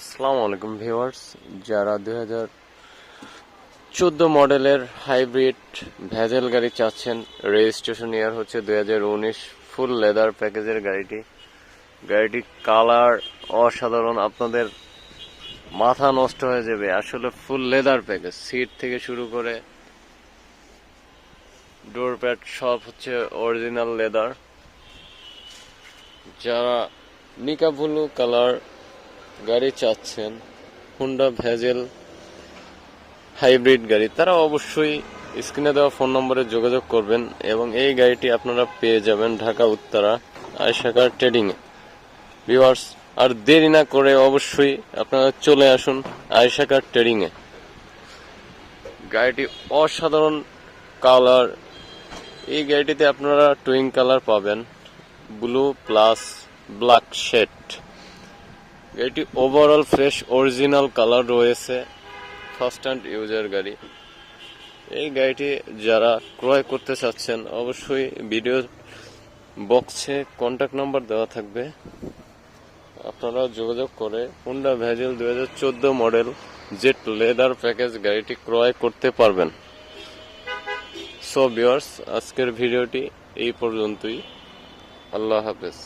আসসালামু আলাইকুম ভিউয়ার্স, যারা 2014 মডেলের হাইব্রিড ভেজেল গাড়ি চাচ্ছেন, রেজিস্ট্রেশন ইয়ার হচ্ছে 2019, ফুল লেদার প্যাকেজের গাড়িটি কালার অসাধারণ, আপনাদের মাথা নষ্ট হয়ে যাবে। আসলে ফুল লেদার প্যাকেজ, সিট থেকে শুরু করে ডোর প্যাড সব হচ্ছে অরিজিনাল লেদার। যারা নিকা ব্লু কালার গাড়ি চাচ্ছেন, হুন্ডা ভেজেল হাইব্রিড গাড়ি, তারা অবশ্যই স্ক্রিনে দেওয়া ফোন নম্বরে যোগাযোগ করবেন এবং এই গাড়িটি আপনারা পেয়ে যাবেন ঢাকা উত্তরা আয়েশা কার ট্রেডিংয়ে। ভিউয়ার্স, আর দেরি না করে অবশ্যই আপনারা চলে আসুন আয়েশা কার ট্রেডিংয়ে। গাড়িটি অসাধারণ কালার, এই গাড়িটিতে আপনারা টুইং কালার পাবেন, ব্লু প্লাস ব্ল্যাক শেড। গাড়িটি ওভারঅল ফ্রেশ অরিজিনাল কালার রয়েছে, ফার্স্ট হ্যান্ড ইউজার গাড়ি। এই গাড়িটি যারা ক্রয় করতে চাচ্ছেন, অবশ্যই ভিডিও বক্সে কন্ট্যাক্ট নাম্বার দেওয়া থাকবে, আপনারা যোগাযোগ করে Honda bezel 2014 model jet leather package গাড়িটি ক্রয় করতে পারবেন। সো ভিউয়ার্স, আজকের ভিডিওটি এই পর্যন্তই। আল্লাহ হাফেজ।